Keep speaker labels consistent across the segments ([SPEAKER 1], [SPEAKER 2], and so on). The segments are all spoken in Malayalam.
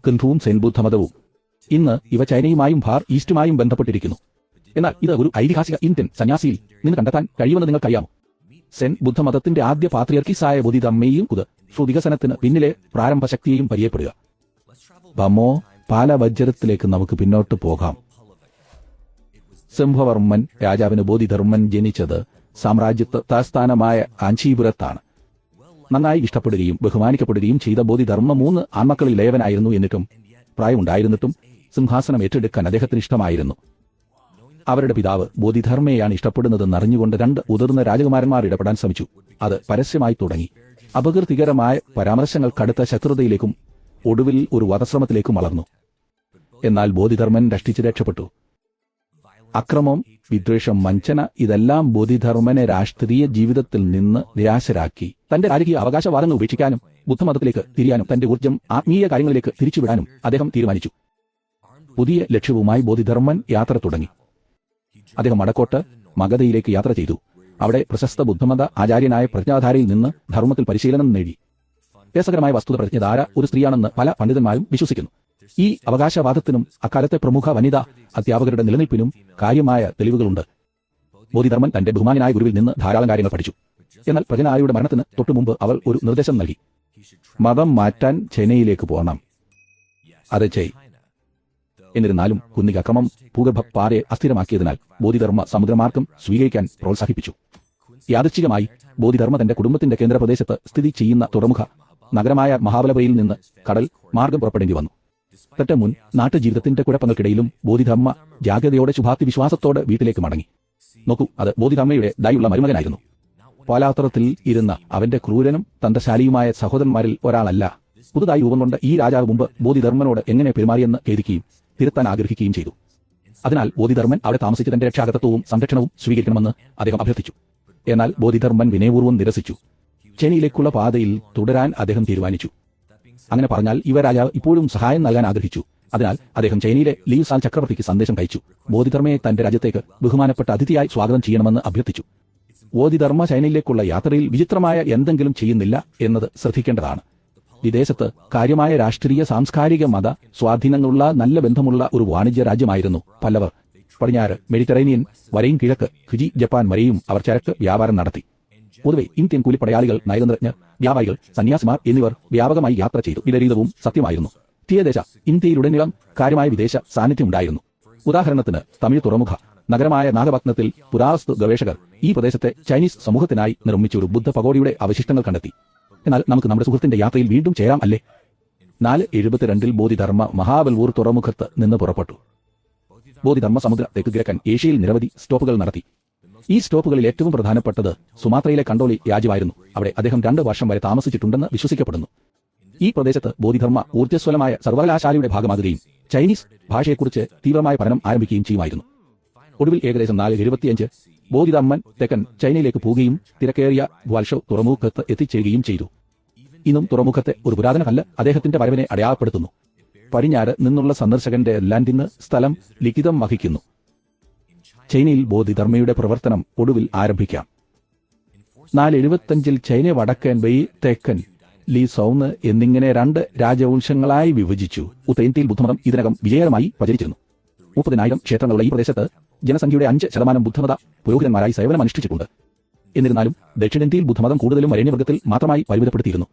[SPEAKER 1] കിൻഫുവും സെൻ ബുദ്ധമതവും. ഇന്ന് ഇവ ചൈനയുമായും ഫാർ ഈസ്റ്റുമായും ബന്ധപ്പെട്ടിരിക്കുന്നു. എന്നാൽ ഇത് ഒരു ഐതിഹാസിക ഇന്ത്യൻ സന്യാസിയിൽ നിന്ന് കണ്ടെത്താൻ കഴിയുമെന്ന് നിങ്ങൾക്കറിയാമോ? സെൻ ബുദ്ധമതത്തിന്റെ ആദ്യ പാത്രിയർക്കീസായ ബോധിധമ്മയും വികസനത്തിന് പിന്നിലെ പ്രാരംഭ ശക്തിയെയും പരിചയപ്പെടുക. ബമോ പാലവജ്രത്തിലേക്ക് നമുക്ക് പിന്നോട്ട് പോകാം. സിംഹവർമ്മൻ രാജാവിന് ബോധിധർമ്മൻ ജനിച്ചത് സാമ്രാജ്യത്ത് തലസ്ഥാനമായ കാഞ്ചീപുരത്താണ്. നന്നായി ഇഷ്ടപ്പെടുകയും ബഹുമാനിക്കപ്പെടുകയും ചെയ്ത ബോധിധർമ്മ 3 ആൺമക്കളിൽ ഇളയവനായിരുന്നു. എന്നിട്ടും പ്രായമുണ്ടായിരുന്നിട്ടും സിംഹാസനം ഏറ്റെടുക്കാൻ അദ്ദേഹത്തിന് ഇഷ്ടമായിരുന്നു. അവരുടെ പിതാവ് ബോധിധർമ്മയെയാണ് ഇഷ്ടപ്പെടുന്നതെന്ന് അറിഞ്ഞുകൊണ്ട് 2 ഉതിർന്ന രാജകുമാരന്മാർ ഇടപെടാൻ ശ്രമിച്ചു. അത് പരസ്യമായി തുടങ്ങി. അപകീർത്തികരമായ പരാമർശങ്ങൾ കടുത്ത ശത്രുതയിലേക്കും ഒടുവിൽ ഒരു വധശ്രമത്തിലേക്കും വളർന്നു. എന്നാൽ ബോധിധർമ്മൻ രക്ഷപ്പെട്ടു. അക്രമം, വിദ്വേഷം, വഞ്ചന ഇതെല്ലാം ബോധിധർമ്മനെ രാഷ്ട്രീയ ജീവിതത്തിൽ നിന്ന് നിരാശരാക്കി. തന്റെ രാജകീയ അവകാശവാദങ്ങൾ ഉപേക്ഷിക്കാനും ബുദ്ധമതത്തിലേക്ക് തിരിയാനും തന്റെ ഊർജ്ജം ആത്മീയ കാര്യങ്ങളിലേക്ക് തിരിച്ചുവിടാനും അദ്ദേഹം തീരുമാനിച്ചു. പുതിയ ലക്ഷ്യവുമായി ബോധിധർമ്മൻ യാത്ര തുടങ്ങി. അദ്ദേഹം വടക്കോട്ട് മഗധയിലേക്ക് യാത്ര ചെയ്തു. അവിടെ പ്രശസ്ത ബുദ്ധമത ആചാര്യനായ പ്രജ്ഞാധാരയിൽ നിന്ന് ധർമ്മത്തിൽ പരിശീലനം നേടി. രസകരമായ വസ്തുത, പ്രജ്ഞാധാര ഒരു സ്ത്രീയാണെന്ന് പല പണ്ഡിതന്മാരും വിശ്വസിക്കുന്നു. ഈ അവകാശവാദത്തിനും അക്കാലത്തെ പ്രമുഖ വനിതാ അധ്യാപകരുടെ നിലനിൽപ്പിനും കാര്യമായ തെളിവുകളുണ്ട്. ബോധിധർമ്മൻ തന്റെ ബഹുമാനായ ഗുരുവിൽ നിന്ന് ധാരാളം കാര്യങ്ങൾ പഠിച്ചു. എന്നാൽ പ്രജ്ഞാധാരയുടെ മരണത്തിന് തൊട്ടുമുമ്പ് അവൾ ഒരു നിർദ്ദേശം നൽകി. മതം മാറ്റാൻ ചൈനയിലേക്ക് പോകണം. അത് ചെയ്. എന്നിരുന്നാലും കുന്നിക അക്രമം ഭൂഗർഭപ്പാറയെ അസ്ഥിരമാക്കിയതിനാൽ ബോധിധർമ്മ സമുദ്രമാർഗം സ്വീകരിക്കാൻ പ്രോത്സാഹിപ്പിച്ചു. യാദൃച്ഛികമായി ബോധിധർമ്മ തന്റെ കുടുംബത്തിന്റെ കേന്ദ്രപ്രദേശത്ത് സ്ഥിതി ചെയ്യുന്ന തുറമുഖ നഗരമായ മഹാബലപുരയിൽ നിന്ന് കടൽ മാർഗം പുറപ്പെടേണ്ടി വന്നു. തൊട്ട് മുൻ നാട്ടുജീവിതത്തിന്റെ കുഴപ്പങ്ങൾക്കിടയിലും ബോധിധർമ്മ ജാഗ്രതയോടെ ശുഭാപ്തി വിശ്വാസത്തോടെ വീട്ടിലേക്ക് മടങ്ങി. നോക്കൂ, അത് ബോധിധർമ്മയുടെ ദയുള്ള മരുമകനായിരുന്നു. പാലാത്രത്തിൽ ഇരുന്ന അവന്റെ ക്രൂരനും തന്ത്രശാലിയുമായ സഹോദരന്മാരിൽ ഒരാളല്ല. പുതുതായി രൂപം കൊണ്ട ഈ രാജാവ് മുമ്പ് ബോധിധർമ്മനോട് എങ്ങനെ പെരുമാറിയെന്ന് ഖേദിക്കുകയും തിരുത്താൻ ആഗ്രഹിക്കുകയും ചെയ്തു. അതിനാൽ ബോധിധർമ്മൻ അവിടെ താമസിച്ച് തന്റെ രക്ഷാകർത്തവും സംരക്ഷണവും സ്വീകരിക്കണമെന്ന് അദ്ദേഹം അഭ്യർത്ഥിച്ചു. എന്നാൽ ബോധിധർമ്മൻ വിനയപൂർവ്വം നിരസിച്ചു. ചൈനയിലേക്കുള്ള പാതയിൽ തുടരാൻ അദ്ദേഹം തീരുമാനിച്ചു. അങ്ങനെ പറഞ്ഞാൽ രാജാവ് ഇപ്പോഴും സഹായം നൽകാൻ ആഗ്രഹിച്ചു. അതിനാൽ അദ്ദേഹം ചൈനയിലെ ലീസാൽ ചക്രവർത്തിക്ക് സന്ദേശം അയച്ചു. ബോധിധർമ്മയെ തന്റെ രാജ്യത്തേക്ക് ബഹുമാനപ്പെട്ട അതിഥിയായി സ്വാഗതം ചെയ്യണമെന്ന് അഭ്യർത്ഥിച്ചു. ബോധിധർമ്മ ചൈനയിലേക്കുള്ള യാത്രയിൽ വിചിത്രമായ എന്തെങ്കിലും ചെയ്യുന്നില്ല എന്നത് ശ്രദ്ധിക്കേണ്ടതാണ്. വിദേശത്ത് കാര്യമായ രാഷ്ട്രീയ, സാംസ്കാരിക, മത സ്വാധീനങ്ങളുള്ള നല്ല ബന്ധമുള്ള ഒരു വാണിജ്യ രാജ്യമായിരുന്നു പല്ലവർ. പടിഞ്ഞാറ് മെഡിറ്ററേനിയൻ വരെയും കിഴക്ക് ഫിജി, ജപ്പാൻ വരെയും അവർ ചരക്ക് വ്യാപാരം നടത്തി. പൊതുവെ ഇന്ത്യൻ കൂലിപ്പടയാളികൾ, നയതന്ത്രജ്ഞർ, വ്യാപാരികൾ, സന്യാസിമാർ എന്നിവർ വ്യാപകമായി യാത്ര ചെയ്തു. വിപരീതവും സത്യമായിരുന്നു. തീരദേശ ഇന്ത്യയിലുടനീളം കാര്യമായ വിദേശ സാന്നിധ്യമുണ്ടായിരുന്നു. ഉദാഹരണത്തിന് തമിഴ് തുറമുഖ നഗരമായ നാഗപട്ടണത്തിൽ പുരാവസ്തു ഗവേഷകർ ഈ പ്രദേശത്തെ ചൈനീസ് സമൂഹത്തിനായി നിർമ്മിച്ച ഒരു ബുദ്ധ പഗോഡയുടെ അവശിഷ്ടങ്ങൾ കണ്ടെത്തി. എന്നാൽ നമുക്ക് നമ്മുടെ സുഹൃത്തിന്റെ യാത്രയിൽ വീണ്ടും ചേരാം, അല്ലേ? 472 ബോധിധർമ്മ മഹാബൽപൂർ തുറമുഖത്ത് നിന്ന് പുറപ്പെട്ടു. ബോധിധർമ്മ സമുദ്ര തെക്ക് കിഴക്കൻ ഏഷ്യയിൽ നിരവധി സ്റ്റോപ്പുകൾ നടത്തി. ഈ സ്റ്റോപ്പുകളിൽ ഏറ്റവും പ്രധാനപ്പെട്ടത് സുമാത്രയിലെ കണ്ടോളി രാജ്യമായിരുന്നു. അവിടെ അദ്ദേഹം 2 വർഷം വരെ താമസിച്ചിട്ടുണ്ടെന്ന് വിശ്വസിക്കപ്പെടുന്നു. ഈ പ്രദേശത്ത് ബോധിധർമ്മ ഊർജ്ജസ്വലമായ സർവകലാശാലയുടെ ഭാഗമാകുകയും ചൈനീസ് ഭാഷയെക്കുറിച്ച് തീവ്രമായ പഠനം ആരംഭിക്കുകയും ചെയ്യുമായിരുന്നു. ഒടുവിൽ ഏകദേശം 475 ബോധിധർമ്മൻ തെക്കൻ ചൈനയിലേക്ക് പോവുകയും തിരക്കേറിയ ഗ്വാൽഷോ തുറമുഖത്ത് എത്തിച്ചേരുകയും ചെയ്തു. ഇന്നും തുറമുഖത്തെ ഒരു പുരാതന കല്ല് അദ്ദേഹത്തിന്റെ വരവിനെ അടയാളപ്പെടുത്തുന്നു. പടിഞ്ഞാറ് നിന്നുള്ള സന്ദർശകന്റെ ലാൻഡിന് സ്ഥലം ലിഖിതം വഹിക്കുന്നു. ചൈനയിൽ ബോധിധർമ്മയുടെ പ്രവർത്തനം ഒടുവിൽ ആരംഭിക്കാം. 475 ചൈന വടക്കൻ, ബെയ് തെക്കൻ, ലീ സൗന്ന് എന്നിങ്ങനെ 2 രാജവംശങ്ങളായി വിഭജിച്ചു. ഉത്തരേന്ത്യയിൽ ബുദ്ധമതം ഇതിനകം വിജയകരമായി പ്രചരിച്ചിരുന്നു. 30,000 ക്ഷേത്രങ്ങളുള്ള ഈ പ്രദേശത്ത് ജനസംഖ്യയുടെ 5% ബുദ്ധമത പുരോഹിതന്മാരായി സേവനം അനുഷ്ഠിച്ചിട്ടുണ്ട്. എന്നിരുന്നാലും ദക്ഷിണേന്ത്യയിൽ ബുദ്ധമതം കൂടുതലും വരേണ്യവർഗത്തിൽ മാത്രമായി പരിമിതപ്പെടുത്തിയിരുന്നു.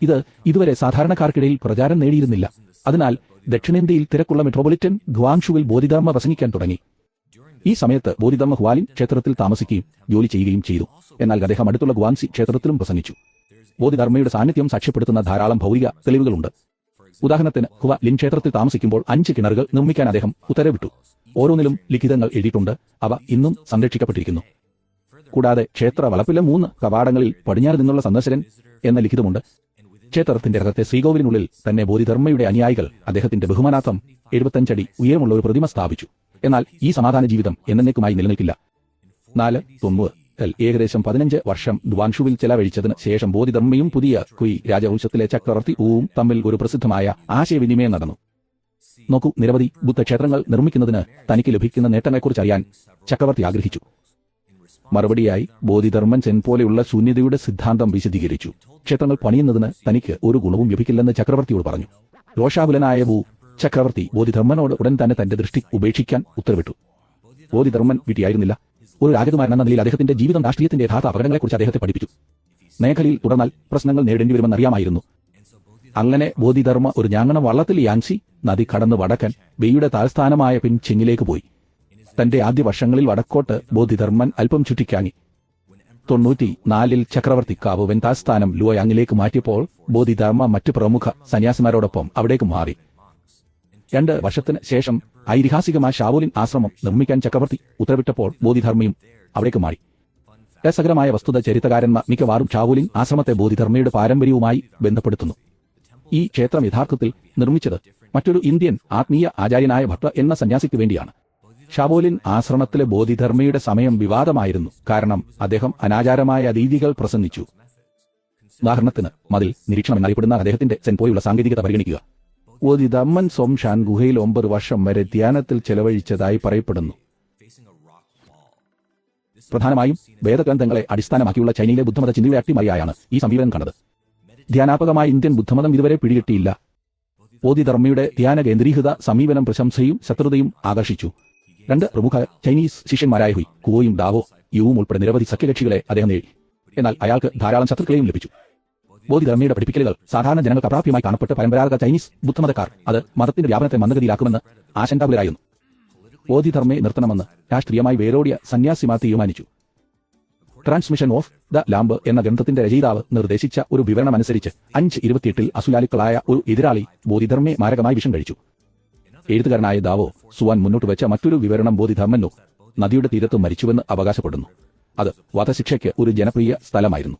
[SPEAKER 1] ഇത് ഇതുവരെ സാധാരണക്കാർക്കിടയിൽ പ്രചാരം നേടിയിരുന്നില്ല. അതിനാൽ ദക്ഷിണേന്ത്യയിൽ തിരക്കുള്ള മെട്രോപൊളിറ്റൻ ഗ്വാങ്ഷുവിൽ ബോധിധർമ്മ പ്രസംഗിക്കാൻ തുടങ്ങി. ഈ സമയത്ത് ബോധിധർമ്മ ഹുവാലിൻ ക്ഷേത്രത്തിൽ താമസിക്കുകയും ജോലി ചെയ്യുകയും ചെയ്തു. എന്നാൽ അദ്ദേഹം അടുത്തുള്ള ഗ്വാങ്സി ക്ഷേത്രത്തിലും പ്രസംഗിച്ചു. ബോധിധർമ്മയുടെ സാന്നിധ്യം സാക്ഷ്യപ്പെടുത്തുന്ന ധാരാളം ഭൗതിക തെളിവുകളുണ്ട്. ഉദാഹരണത്തിന് ഹുവാലിൻ ക്ഷേത്രത്തിൽ താമസിക്കുമ്പോൾ 5 കിണറുകൾ നിർമ്മിക്കാൻ അദ്ദേഹം ഉത്തരവിട്ടു. ഓരോന്നിലും ലിഖിതങ്ങൾ എഴുതിയിട്ടുണ്ട്. അവ ഇന്നും സംരക്ഷിക്കപ്പെട്ടിരിക്കുന്നു. കൂടാതെ ക്ഷേത്ര വളപ്പിലെ 3 കവാടങ്ങളിൽ പടിഞ്ഞാറ് നിന്നുള്ള സന്ദർശകൻ എന്ന ലിഖിതമുണ്ട്. ക്ഷേത്രത്തിന്റെ അകത്തെ ശ്രീകോവിലിനുള്ളിൽ തന്നെ ബോധിധർമ്മയുടെ അനുയായികൾ അദ്ദേഹത്തിന്റെ ബഹുമാനാർത്ഥം 75 അടി ഉയരമുള്ള ഒരു പ്രതിമ സ്ഥാപിച്ചു. എന്നാൽ ഈ സമാധാന ജീവിതം എന്നേക്കുമായി നിലനിൽക്കില്ല. 490 ഏകദേശം 15 വർഷം ഗ്വാങ്ഷുവിൽ ചെലവഴിച്ചതിന് ശേഷം ബോധിധർമ്മയും പുതിയ കുയി രാജവംശത്തിലെ ചക്രവർത്തി ഊവും തമ്മിൽ ഒരു പ്രസിദ്ധമായ ആശയവിനിമയം നടന്നു. നോക്കൂ, നിരവധി ബുദ്ധക്ഷേത്രങ്ങൾ നിർമ്മിക്കുന്നതിന് തനിക്ക് ലഭിക്കുന്ന നേട്ടങ്ങളെക്കുറിച്ച് അറിയാൻ ചക്രവർത്തി ആഗ്രഹിച്ചു. മറുപടിയായി ബോധിധർമ്മൻ സെൻ പോലെയുള്ള ശൂന്യതയുടെ സിദ്ധാന്തം വിശദീകരിച്ചു. ക്ഷേത്രങ്ങൾ പണിയുന്നതിന് തനിക്ക് ഒരു ഗുണവും ലഭിക്കില്ലെന്ന് ചക്രവർത്തിയോട് പറഞ്ഞു. രോഷാകുലനായ ചക്രവർത്തി ബോധിധർമ്മനോട് ഉടൻ തന്നെ തന്റെ ദൃഷ്ടി ഉപേക്ഷിക്കാൻ ഉത്തരവിട്ടു. ബോധിധർമ്മൻ വിട്ടിയായിരുന്നില്ല. ഒരു രാജകുമാരൻ എന്ന നിലയിൽ അദ്ദേഹത്തിന്റെ ജീവിതം രാഷ്ട്രീയത്തിന്റെ യഥാർത്ഥ അപകടങ്ങളെക്കുറിച്ച് അദ്ദേഹത്തെ പഠിപ്പിച്ചു. മേഖലയിൽ തുടർന്നാൽ പ്രശ്നങ്ങൾ നേരിടേണ്ടി വരുമെന്ന് അറിയാമായിരുന്നു. അങ്ങനെ ബോധിധർമ്മ ഒരു ഞാങ്ങണ വള്ളത്തിൽ യാൻസി നദി കടന്ന് വടക്കൻ ബെയ്യുടെ താൽസ്ഥാനമായ പിൻചെങ്ങിലേക്ക് പോയി. തന്റെ ആദ്യ വർഷങ്ങളിൽ വടക്കോട്ട് ബോധിധർമ്മൻ അല്പം ചുറ്റിക്കാങ്ങി. 94 ചക്രവർത്തി കാവ് വെൻതാസ്ഥാനം ലുവയാങ്ങിലേക്ക് മാറ്റിയപ്പോൾ ബോധിധർമ്മ മറ്റു പ്രമുഖ സന്യാസിമാരോടൊപ്പം അവിടേക്ക് മാറി. 2 വർഷത്തിന് ശേഷം ഐതിഹാസികമായ ഷാവോലിൻ ആശ്രമം നിർമ്മിക്കാൻ ചക്രവർത്തി ഉത്തരവിട്ടപ്പോൾ ബോധിധർമ്മയും അവിടേക്ക് മാറി. രസകരമായ വസ്തുത ചരിത്രകാരന്മാർ മിക്കവാറും ഷാവോലിൻ ആശ്രമത്തെ ബോധിധർമ്മയുടെ പാരമ്പര്യവുമായി ബന്ധപ്പെടുത്തുന്നു. ഈ ക്ഷേത്രം യഥാർത്ഥത്തിൽ നിർമ്മിച്ചത് മറ്റൊരു ഇന്ത്യൻ ആത്മീയ ആചാര്യനായ ഭട്ട എന്ന സന്യാസിക്ക് വേണ്ടിയാണ്. ഷാവോലിൻ ആശ്രമത്തിലെ ബോധിധർമ്മയുടെ സമയം വിവാദമായിരുന്നു, കാരണം അദ്ദേഹം അനാചാരമായ രീതികൾ പ്രസംഗിച്ചു. ഉദാഹരണത്തിന് മതിൽ നിരീക്ഷണം എന്നറിയപ്പെടുന്ന അദ്ദേഹത്തിന്റെ സെൻപോയുള്ള സാങ്കേതികത പരിഗണിക്കുക. ബോധിധർമ്മൻ സോംഷാൻ ഗുഹയിൽ 9 വർഷം വരെ ധ്യാനത്തിൽ ചെലവഴിച്ചതായി പറയപ്പെടുന്നു. പ്രധാനമായും വേദഗ്രന്ഥങ്ങളെ അടിസ്ഥാനമാക്കിയുള്ള ചൈനയിലെ ബുദ്ധമത ചിന്തയുടെ അട്ടിമറിയായാണ് ഈ സമീപനം കണ്ടത്. ധ്യാനാത്മകമായ ഇന്ത്യൻ ബുദ്ധമതം ഇതുവരെ പിടികിട്ടിയില്ല. ബോധിധർമ്മയുടെ ധ്യാന കേന്ദ്രീകൃത സമീപനം പ്രശംസയും ശത്രുതയും ആകർഷിച്ചു. 2 പ്രമുഖ ചൈനീസ് ശിഷ്യന്മാരായ ഹുയ് കുവോയും ഡാവോ യുവും ഉൾപ്പെടെ നിരവധി സഖ്യകക്ഷികളെ അദ്ദേഹം നേടി. എന്നാൽ അയാൾക്ക് ധാരാളം ശത്രുക്കളെയും ലഭിച്ചു. ബോധിധർമ്മയുടെ പഠിപ്പിക്കലുകൾ സാധാരണ ജനങ്ങൾക്ക് അപ്രാപ്യമായി കാണപ്പെട്ട് പരമ്പരാഗത ചൈനീസ് ബുദ്ധമതക്കാർ അത് മതത്തിന്റെ വ്യാപനത്തെ മന്ദഗതിയിലാക്കുമെന്ന് ആശങ്കാകുലരായിരുന്നു. ബോധിധർമ്മയെ നിർത്തണമെന്ന് രാഷ്ട്രീയമായി വേരോടിയ സന്യാസിമാർ തീരുമാനിച്ചു. ട്രാൻസ്മിഷൻ ഓഫ് ദ ലാംബ് എന്ന ഗ്രന്ഥത്തിന്റെ രചയിതാവ് നിർദ്ദേശിച്ച ഒരു വിവരണമനുസരിച്ച് 5:28 അസുലാലിക്കളായ ഒരു എതിരാളി ബോധിധർമ്മയെ മാരകമായി വിഷം കഴിച്ചു. എഴുത്തുകാരനായ ദാവോ സുവാൻ മുന്നോട്ട് വെച്ച മറ്റൊരു വിവരണം ബോധിധർമ്മനോ നദിയുടെ തീരത്ത് മരിച്ചുവെന്ന് അവകാശപ്പെടുന്നു. അത് വധശിക്ഷയ്ക്ക് ഒരു ജനപ്രിയ സ്ഥലമായിരുന്നു.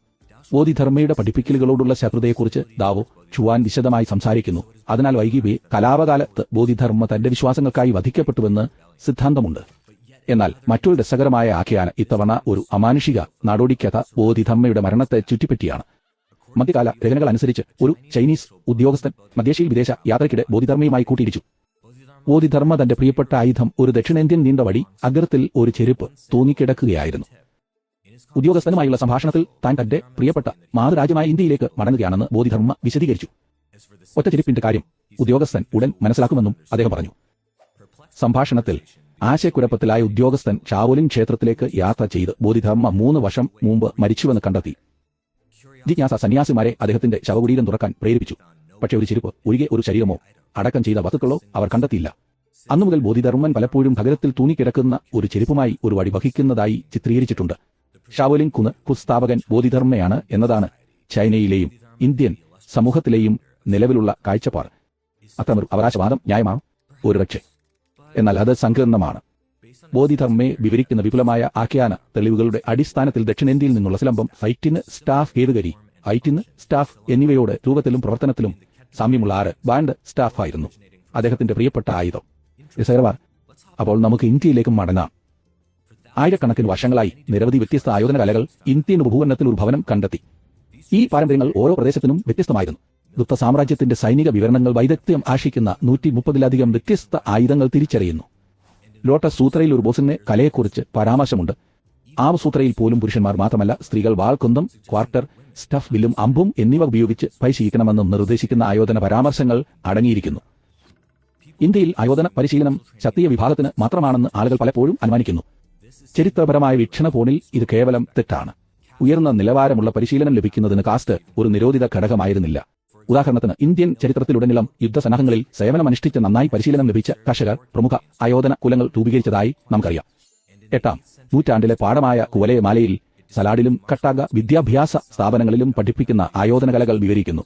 [SPEAKER 1] ബോധിധർമ്മയുടെ പഠിപ്പിക്കലുകളോടുള്ള ശത്രുതയെക്കുറിച്ച് ദാവോ ചുവാൻ വിശദമായി സംസാരിക്കുന്നു. അതിനാൽ വൈകിയ കലാപകാലത്ത് ബോധിധർമ്മ തന്റെ വിശ്വാസങ്ങൾക്കായി വധിക്കപ്പെട്ടുവെന്ന് സിദ്ധാന്തമുണ്ട്. എന്നാൽ മറ്റൊരു രസകരമായ ആഖ്യാനം ഇത്തവണ ഒരു അമാനുഷിക നാടോടിക്കഥ ബോധിധർമ്മയുടെ മരണത്തെ ചുറ്റിപ്പറ്റിയാണ്. മധ്യകാല രചനകൾ അനുസരിച്ച് ഒരു ചൈനീസ് ഉദ്യോഗസ്ഥൻ മധ്യേഷ്യയിൽ വിദേശ യാത്രയ്ക്കിടെ ബോധിധർമ്മയുമായി കൂട്ടിയിടിച്ചു. ബോധിധർമ്മ തന്റെ പ്രിയപ്പെട്ട ആയുധം ഒരു ദക്ഷിണേന്ത്യൻ നീണ്ട വടി അഗ്രത്തിൽ ഒരു ചെരുപ്പ് തൂങ്ങിക്കിടക്കുകയായിരുന്നു. ഉദ്യോഗസ്ഥനുമായുള്ള സംഭാഷണത്തിൽ താൻ തന്റെ പ്രിയപ്പെട്ട മാതൃരാജ്യമായ ഇന്ത്യയിലേക്ക് മടങ്ങുകയാണെന്ന് ബോധിധർമ്മ വിശദീകരിച്ചു. ഒറ്റ ചെരുപ്പിന്റെ കാര്യം ഉദ്യോഗസ്ഥൻ ഉടൻ മനസ്സിലാക്കുമെന്നും അദ്ദേഹം പറഞ്ഞു. സംഭാഷണത്തിൽ ആശയക്കുഴപ്പത്തിലായ ഉദ്യോഗസ്ഥൻ ഷാവോലിൻ ക്ഷേത്രത്തിലേക്ക് യാത്ര ചെയ്ത് ബോധിധർമ്മ 3 വർഷം മുമ്പ് മരിച്ചുവെന്ന് കണ്ടെത്തി. ജിജ്ഞാസ സന്യാസിമാരെ അദ്ദേഹത്തിന്റെ ശവകുടീരം തുറക്കാൻ പ്രേരിപ്പിച്ചു. പക്ഷേ ഒരു ചെരുപ്പ് ഒഴികെ ഒരു ശരീരമോ അടക്കം ചെയ്ത വസ്തുക്കളോ അവർ കണ്ടെത്തിയില്ല. അന്നുമുതൽ ബോധിധർമ്മൻ പലപ്പോഴും ഭഗരത്തിൽ തൂങ്ങിക്കിടക്കുന്ന ഒരു ചെരുപ്പുമായി ഒരു വടി വഹിക്കുന്നതായി ചിത്രീകരിച്ചിട്ടുണ്ട്. ഷാവോലിൻ സ്ഥാപകൻ ബോധിധർമ്മയാണ് എന്നതാണ് ചൈനയിലെയും ഇന്ത്യൻ സമൂഹത്തിലെയും നിലവിലുള്ള കാഴ്ചപ്പാട്. അത്തരമൊരു അവകാശവാദം ന്യായമാണ് ഒരുപക്ഷെ, എന്നാൽ അത് സങ്കീർണമാണ്. ബോധിധർമ്മയെ വിവരിക്കുന്ന വിപുലമായ ആഖ്യാന തെളിവുകളുടെ അടിസ്ഥാനത്തിൽ ദക്ഷിണേന്ത്യയിൽ നിന്നുള്ള സിലംബം ഫൈറ്റിന് സ്റ്റാഫ് കേതുകരി ഐറ്റിന് സ്റ്റാഫ് എന്നിവയോട് രൂപത്തിലും പ്രവർത്തനത്തിലും സാമ്യമുള്ള 6 ബാൻഡ് സ്റ്റാഫ് ആയിരുന്നു അദ്ദേഹത്തിന്റെ പ്രിയപ്പെട്ട ആയുധം. അപ്പോൾ നമുക്ക് ഇന്ത്യയിലേക്ക് മടങ്ങാം. ആയിരക്കണക്കിന് വർഷങ്ങളായി നിരവധി വ്യത്യസ്ത ആയോധന കലകൾ ഇന്ത്യൻ ഉപഭൂഖണ്ഡത്തിൽ ഒരു ഭവനം കണ്ടെത്തി. ഈ പാരമ്പര്യങ്ങൾ ഓരോ പ്രദേശത്തിനും വ്യത്യസ്തമായിരുന്നു. ഗുപ്ത സാമ്രാജ്യത്തിന്റെ സൈനിക വിവരണങ്ങൾ വൈദഗ്ധ്യം ആശിക്കുന്ന 130-ലധികം വ്യത്യസ്ത ആയുധങ്ങൾ തിരിച്ചറിയുന്നു. ലോട്ടസ് സൂത്രയിൽ ഒരു ബോസിന്റെ കലയെക്കുറിച്ച് പരാമർശമുണ്ട്. ആ സൂത്രയിൽ പോലും പുരുഷന്മാർ മാത്രമല്ല സ്ത്രീകൾ വാൾക്കൊന്തം, ക്വാർട്ടർ, സ്റ്റഫ് വില്ലും അമ്പും എന്നിവ ഉപയോഗിച്ച് പരിശീലിക്കണമെന്നും നിർദ്ദേശിക്കുന്ന ആയോധന പരാമർശങ്ങൾ അടങ്ങിയിരിക്കുന്നു. ഇന്ത്യയിൽ ആയോധന പരിശീലനം ക്ഷത്രിയ വിഭാഗത്തിന് മാത്രമാണെന്ന് ആളുകൾ പലപ്പോഴും അനുമാനിക്കുന്നു. ചരിത്രപരമായ വീക്ഷണകോണിൽ ഇത് കേവലം തെറ്റാണ്. ഉയർന്ന നിലവാരമുള്ള പരിശീലനം ലഭിക്കുന്നതിന് കാസ്റ്റ് ഒരു നിരോധിത ഘടകമായിരുന്നില്ല. ഉദാഹരണത്തിന് ഇന്ത്യൻ ചരിത്രത്തിലുടനീളം യുദ്ധസന്നാഹങ്ങളിൽ സേവനമനുഷ്ഠിച്ച് നന്നായി പരിശീലനം ലഭിച്ച കർഷകർ പ്രമുഖ ആയോധന കുലങ്ങൾ രൂപീകരിച്ചതായി നമുക്കറിയാം. 8-ാം നൂറ്റാണ്ടിലെ പാഠമായ കുവലയമാലയിൽ സലാഡിലും കട്ടാഗ വിദ്യാഭ്യാസ സ്ഥാപനങ്ങളിലും പഠിപ്പിക്കുന്ന ആയോധന കലകൾ വിവരിക്കുന്നു.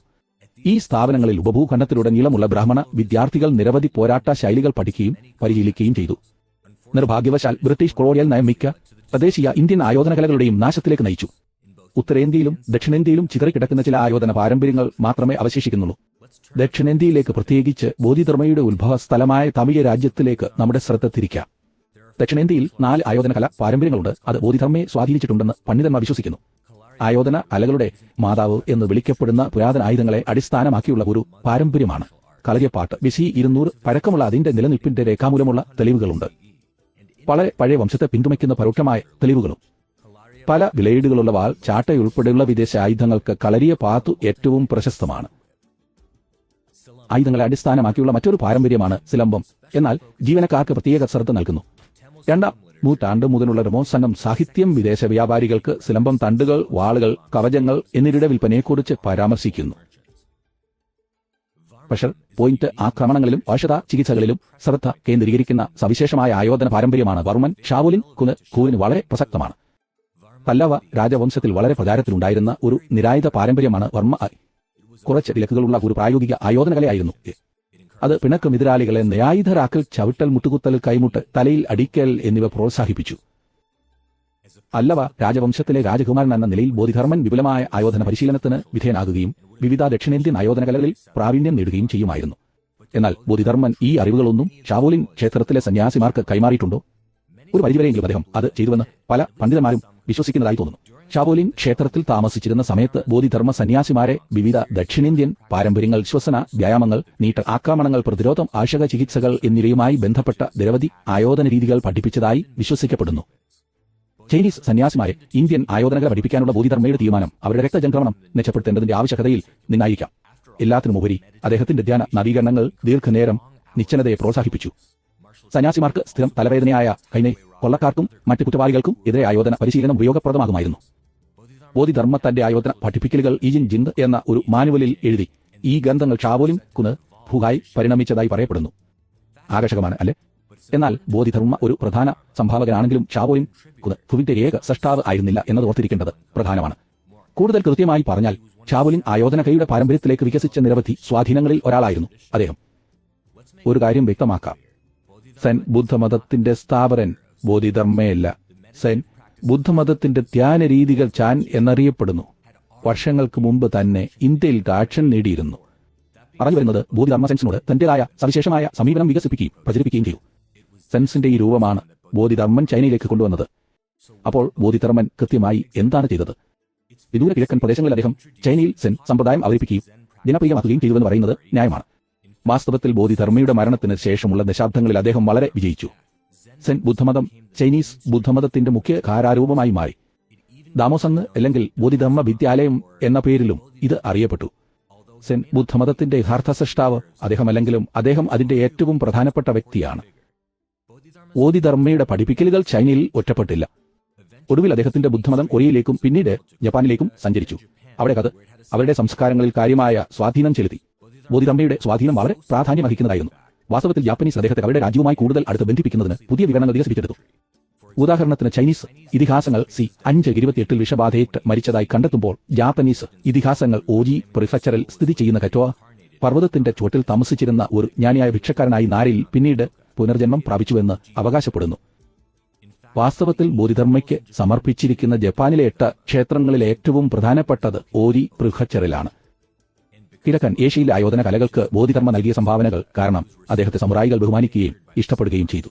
[SPEAKER 1] ഈ സ്ഥാപനങ്ങളിൽ ഉപഭൂഖണ്ഡത്തിലുടനീളമുള്ള ബ്രാഹ്മണ വിദ്യാർത്ഥികൾ നിരവധി പോരാട്ട ശൈലികൾ പഠിക്കുകയും പരിശീലിക്കുകയും ചെയ്തു. നിർഭാഗ്യവശാൽ ബ്രിട്ടീഷ് കൊളോണിയൽ നയം മിക്ക തദ്ദേശീയ ഇന്ത്യൻ ആയോധന കലകളുടെയും നാശത്തിലേക്ക് നയിച്ചു. ഉത്തരേന്ത്യയിലും ദക്ഷിണേന്ത്യയിലും ചിതറിക്കിടക്കുന്ന ചില ആയോധന പാരമ്പര്യങ്ങൾ മാത്രമേ അവശേഷിക്കുന്നുള്ളൂ. ദക്ഷിണേന്ത്യയിലേക്ക്, പ്രത്യേകിച്ച് ബോധിധർമ്മയുടെ ഉത്ഭവ സ്ഥലമായ തമിഴ് രാജ്യത്തിലേക്ക് നമ്മുടെ ശ്രദ്ധ തിരിക്കാം. ദക്ഷിണേന്ത്യയിൽ 4 ആയോധന കല പാരമ്പര്യങ്ങളുണ്ട്. അത് ബോധിധർമ്മയെ സ്വാധീനിച്ചിട്ടുണ്ടെന്ന് പണ്ഡിതന്മാർ വിശ്വസിക്കുന്നു. ആയോധന കലകളുടെ മാതാവ് എന്ന് വിളിക്കപ്പെടുന്ന പുരാതന ആയുധങ്ങളെ അടിസ്ഥാനമാക്കിയുള്ള ഒരു പാരമ്പര്യമാണ് കളരിപ്പാട്ട്. BC 200 പഴക്കമുള്ള അതിന്റെ നിലനിൽപ്പിന്റെ രേഖാമൂലമുള്ള തെളിവുകളുണ്ട്. വളരെ പഴയ വംശത്തെ പിന്തുണയ്ക്കുന്ന പരോക്ഷമായ തെളിവുകളും. പല ബ്ലേഡുകളുള്ള വാൾ, ചാട്ടയുൾപ്പെടെയുള്ള വിദേശ ആയുധങ്ങൾക്ക് കളരിയ പാത്തു ഏറ്റവും പ്രശസ്തമാണ്. ആയുധങ്ങളെ അടിസ്ഥാനമാക്കിയുള്ള മറ്റൊരു പാരമ്പര്യമാണ് സിലംബം. എന്നാൽ ജീവനക്കാർക്ക് പ്രത്യേക ശ്രദ്ധ നൽകുന്നു. 2-ാം നൂറ്റാണ്ട് മുതലുള്ള രമോത്സംഗം സാഹിത്യം വിദേശ വ്യാപാരികൾക്ക് സിലംബം തണ്ടുകൾ, വാളുകൾ, കവചങ്ങൾ എന്നിവയുടെ വിൽപ്പനയെക്കുറിച്ച് പരാമർശിക്കുന്നു. പ്രഷർ പോയിന്റ് ആക്രമണങ്ങളിലും ഔഷധ ചികിത്സകളിലും ശ്രദ്ധ കേന്ദ്രീകരിക്കുന്ന സവിശേഷമായ ആയോധന പാരമ്പര്യമാണ് വർമ്മൻ. ഷാവോലിൻ കൂന് വളരെ പ്രസക്തമാണ്. പല്ലവ രാജവംശത്തിൽ വളരെ പ്രചാരത്തിലുണ്ടായിരുന്ന ഒരു നിരായുധ പാരമ്പര്യമാണ് വർമ്മ. കുറച്ച് വിലക്കുകളുള്ള ഒരു പ്രായോഗിക ആയോധനകലയായിരുന്നു. അത് പിണക്കം എതിരാളികളെ നിരായുധരാക്കൽ, ചവിട്ടൽ, മുട്ടുകുത്തൽ, കൈമുട്ട്, തലയിൽ അടിക്കൽ എന്നിവ പ്രോത്സാഹിപ്പിച്ചു. പല്ലവ രാജവംശത്തിലെ രാജകുമാരൻ എന്ന നിലയിൽ ബോധിധർമ്മൻ വിപുലമായ ആയോധന പരിശീലനത്തിന് വിധേയനാകുകയും വിവിധ ദക്ഷിണേന്ത്യൻ ആയോധനകലകളിൽ പ്രാവീണ്യം നേടുകയും ചെയ്യുമായിരുന്നു. എന്നാൽ ബോധിധർമ്മൻ ഈ അറിവുകളൊന്നും ഷാവോലിൻ ക്ഷേത്രത്തിലെ സന്യാസിമാർക്ക് കൈമാറിയിട്ടുണ്ടോ? ഒരു പരിധിവരെയെങ്കിലും അദ്ദേഹം അത് ചെയ്തുവെന്ന് പല പണ്ഡിതന്മാരും വിശ്വസിക്കുന്നതായി തോന്നുന്നു. ഷാവോലിൻ ക്ഷേത്രത്തിൽ താമസിച്ചിരുന്ന സമയത്ത് ബോധിധർമ്മ സന്യാസിമാരെ വിവിധ ദക്ഷിണേന്ത്യൻ പാരമ്പര്യങ്ങൾ, ശ്വസന വ്യായാമങ്ങൾ, നീട്ടൽ ആക്രമണങ്ങൾ, പ്രതിരോധം, ഔഷധ ചികിത്സകൾ എന്നിവയുമായി ബന്ധപ്പെട്ട നിരവധി ആയോധന രീതികൾ പഠിപ്പിച്ചതായി വിശ്വസിക്കപ്പെടുന്നു. ചൈനീസ് സന്യാസിമാരെ ഇന്ത്യൻ ആയോധനകല പഠിപ്പിക്കാനുള്ള ബോധിധർമ്മയുടെ തീരുമാനം അവരുടെ രക്തചംക്രമണം മെച്ചപ്പെടുത്തേണ്ടതിന്റെ ആവശ്യകതയിൽ നിന്നായിരിക്കാം. എല്ലാത്തിനുമുപരി അദ്ദേഹത്തിന്റെ ധ്യാന നവീകരണങ്ങൾ ദീർഘനേരം നിശ്ചലതയെ പ്രോത്സാഹിപ്പിച്ചു. സന്യാസിമാർക്ക് സ്ഥിരം തലവേദനയായ കൈനെ കൊള്ളക്കാർക്കും മറ്റ് കുറ്റവാളികൾക്കും എതിരെ ആയോധന പരിശീലനം ഉപയോഗപ്രദമാകുമായിരുന്നു. ബോധിധർമ്മ തന്റെ ആയോധന പഠിപ്പിക്കലുകൾ ഈജിൻ ജിന്ദ് എന്ന ഒരു മാനുവലിൽ എഴുതി. ഈ ഗ്രന്ഥങ്ങൾ ഷാവോലിൻ ഭൂഹായി പരിണമിച്ചതായി പറയപ്പെടുന്നു. ആകർഷകമാണ്, അല്ലേ? എന്നാൽ ബോധിധർമ്മ ഒരു പ്രധാന സംഭാവകനാണെങ്കിലും ഷാവോലിൻ ഭുവിന്റെ ഏക സൃഷ്ടാവ് ആയിരുന്നില്ല എന്നത് ഓർത്തിരിക്കേണ്ടത് പ്രധാനമാണ്. കൂടുതൽ കൃത്യമായി പറഞ്ഞാൽ ഷാവോലിൻ ആയോധനകലയുടെ പാരമ്പര്യത്തിലേക്ക് വികസിച്ച നിരവധി സ്വാധീനങ്ങളിൽ ഒരാളായിരുന്നു അദ്ദേഹം. ഒരു കാര്യം വ്യക്തമാക്കാം. സെൻ ബുദ്ധമതത്തിന്റെ സ്ഥാപകൻ ബോധിധർമ്മയല്ല. സെൻ ബുദ്ധമതത്തിന്റെ ധ്യാന രീതികൾ ചാൻ എന്നറിയപ്പെടുന്നു. വർഷങ്ങൾക്ക് മുമ്പ് തന്നെ ഇന്ത്യയിൽ ട്രാക്ഷൻ നേടിയിരുന്നു. പറഞ്ഞു വരുന്നത് ബോധിധർമ്മ സെൻസിനോട് തന്റേതായ സവിശേഷമായ സമീപനം വികസിപ്പിക്കുകയും പ്രചരിപ്പിക്കുകയും ചെയ്തു. സെൻസിന്റെ ഈ രൂപമാണ് ബോധിധർമ്മൻ ചൈനയിലേക്ക് കൊണ്ടുവന്നത്. അപ്പോൾ ബോധിധർമ്മൻ കൃത്യമായി എന്താണ് ചെയ്തത്? വിദൂര കിഴക്കൻ പ്രദേശങ്ങളിൽ അദ്ദേഹം ചൈനയിൽ സെൻ സമ്പ്രദായം അവതരിപ്പിക്കുകയും ജനപ്രിയമാക്കുകയും ചെയ്തുവെന്ന് പറയുന്നത് ന്യായമാണ്. വാസ്തവത്തിൽ ബോധിധർമ്മയുടെ മരണത്തിന് ശേഷമുള്ള ദശാബ്ദങ്ങളിൽ അദ്ദേഹം വളരെ വിജയിച്ചു. സെൻ ബുദ്ധമതം ചൈനീസ് ബുദ്ധമതത്തിന്റെ മുഖ്യ കാരാരൂപമായി മാറി. ദാമോസങ് അല്ലെങ്കിൽ ബോധിധർമ്മ വിദ്യാലയം എന്ന പേരിലും ഇത് അറിയപ്പെട്ടു. സെൻ ബുദ്ധമതത്തിന്റെ യഥാർത്ഥ സൃഷ്ടാവ് അദ്ദേഹമല്ലെങ്കിലും അദ്ദേഹം അതിന്റെ ഏറ്റവും പ്രധാനപ്പെട്ട വ്യക്തിയാണ്. ബോധിധർമ്മയുടെ പഠിപ്പിക്കലുകൾ ചൈനയിൽ ഒറ്റപ്പെട്ടില്ല. ഒടുവിൽ അദ്ദേഹത്തിന്റെ ബുദ്ധമതം കൊറിയയിലേക്കും പിന്നീട് ജപ്പാനിലേക്കും സഞ്ചരിച്ചു. അവിടെ അത് അവരുടെ സംസ്കാരങ്ങളിൽ കാര്യമായ സ്വാധീനം ചെലുത്തി. ബോധിധർമ്മയുടെ സ്വാധീനം വളരെ പ്രാധാന്യമർഹിക്കുന്നതായിരുന്നു. വാസ്തവത്തിൽ ജാപ്പനീസ് അദ്ദേഹത്തെ അവരുടെ രാജ്യവുമായി കൂടുതൽ അടുത്ത് ബന്ധിപ്പിക്കുന്നതിന് പുതിയ വിവരണങ്ങൾ വികസിപ്പിച്ചെടുത്തു. ഉദാഹരണത്തിന് ചൈനീസ് ഇതിഹാസങ്ങൾ സി 528 വിഷബാധയേറ്റ് മരിച്ചതായി കണ്ടെത്തുമ്പോൾ ജാപ്പനീസ് ഇതിഹാസങ്ങൾ ഓജി പ്രിഫെക്ചറിൽ സ്ഥിതി ചെയ്യുന്ന കറ്റോവ പർവ്വതത്തിന്റെ ചുവട്ടിൽ താമസിച്ചിരുന്ന ഒരു ജ്ഞാനിയായ ഭിക്ഷക്കാരനായി നാരിൽ പിന്നീട് പുനർജന്മം പ്രാപിച്ചുവെന്ന് അവകാശപ്പെടുന്നു. വാസ്തവത്തിൽ ബോധിധർമ്മയ്ക്ക് സമർപ്പിച്ചിരിക്കുന്ന ജപ്പാനിലെ 8 ക്ഷേത്രങ്ങളിൽ ഏറ്റവും പ്രധാനപ്പെട്ടത് ഓരി പ്രിഫെക്ചറിലാണ്. കിഴക്കൻ ഏഷ്യയിലെ ആയോധന കലകൾക്ക് ബോധിധർമ്മ നൽകിയ സംഭാവനകൾ കാരണം അദ്ദേഹത്തെ സമുറായികൾ ബഹുമാനിക്കുകയും ഇഷ്ടപ്പെടുകയും ചെയ്തു.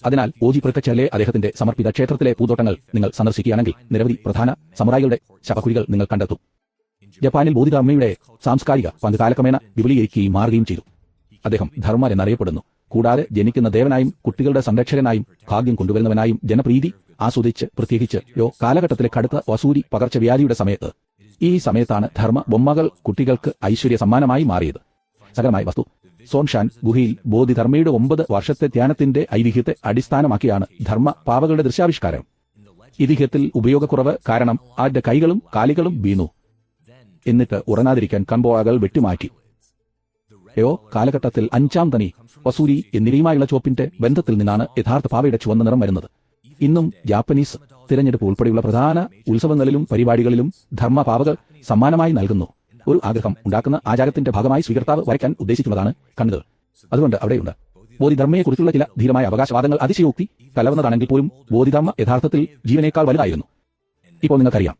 [SPEAKER 1] അതിനാൽ ഓജി പ്രിഫെക്ചറിലെ അദ്ദേഹത്തിന്റെ സമർപ്പിത ക്ഷേത്രത്തിലെ പൂന്തോട്ടങ്ങൾ നിങ്ങൾ സന്ദർശിക്കുകയാണെങ്കിൽ നിരവധി പ്രധാന സമുറായികളുടെ ശവക്കുഴികൾ നിങ്ങൾ കണ്ടെത്തും. ജപ്പാനിൽ ബോധിധർമ്മയുടെ സാംസ്കാരിക പങ്ക് കാലക്രമേണ വിപുലീകരിക്കുകയും മാറുകയും ചെയ്തു. അദ്ദേഹം ധർമ്മൻ എന്നറിയപ്പെടുന്നു. കൂടാതെ ജനിക്കുന്ന ദേവനായും കുട്ടികളുടെ സംരക്ഷകനായും ഭാഗ്യം കൊണ്ടുവരുന്നവനായും ജനപ്രീതി ആസ്വദിച്ച് പ്രത്യേകിച്ച് കാലഘട്ടത്തിലെ കടുത്ത വസൂരി പകർച്ചവ്യാധിയുടെ സമയത്ത് ഈ സമയത്താണ് ധർമ്മ ബൊമ്മകൾ കുട്ടികൾക്ക് ഐശ്വര്യ സമ്മാനമായി മാറിയത്. സകലമായ വസ്തു സോൻഷാൻ ഗുഹയിൽ ബോധിധർമ്മയുടെ 9 വർഷത്തെ ധ്യാനത്തിന്റെ ഐതിഹ്യത്തെ അടിസ്ഥാനമാക്കിയാണ് ധർമ്മ പാവകളുടെ ദൃശ്യാവിഷ്കാരം. ഐതിഹ്യത്തിൽ ഉപയോഗക്കുറവ് കാരണം ആരുടെ കൈകളും കാലുകളും വീണു. എന്നിട്ട് ഉറങ്ങാതിരിക്കാൻ കൺപോളകൾ വെട്ടിമാറ്റി. കാലഘട്ടത്തിൽ 5ാം തനി വസൂരി എന്നിവയുമായുള്ള ചോപ്പിന്റെ ബന്ധത്തിൽ നിന്നാണ് യഥാർത്ഥ പാവയുടെ ചുവന്ന നിറം വരുന്നത്. ഇന്നും ജാപ്പനീസ് തിരഞ്ഞെടുപ്പ് ഉൾപ്പെടെയുള്ള പ്രധാന ഉത്സവങ്ങളിലും പരിപാടികളിലും ധർമ്മ പാവകൾ സമ്മാനമായി നൽകുന്നു. ഒരു ആഗ്രഹം ഉണ്ടാക്കുന്ന ആചാരത്തിന്റെ ഭാഗമായി സ്വീകർത്താവ് വരയ്ക്കാൻ ഉദ്ദേശിക്കുന്നതാണ് കണ്ണുകൾ. അതുകൊണ്ട് അവിടെയുണ്ട്. ബോധിധർമ്മയെക്കുറിച്ചുള്ള ചില ധീരമായ അവകാശവാദങ്ങൾ അതിശയോക്തി കലർന്നതാണെങ്കിൽ പോലും ബോധിധർമ്മ യഥാർത്ഥത്തിൽ ജീവനേക്കാൾ വലുതായിരുന്നു. ഇപ്പോൾ നിങ്ങൾക്കറിയാം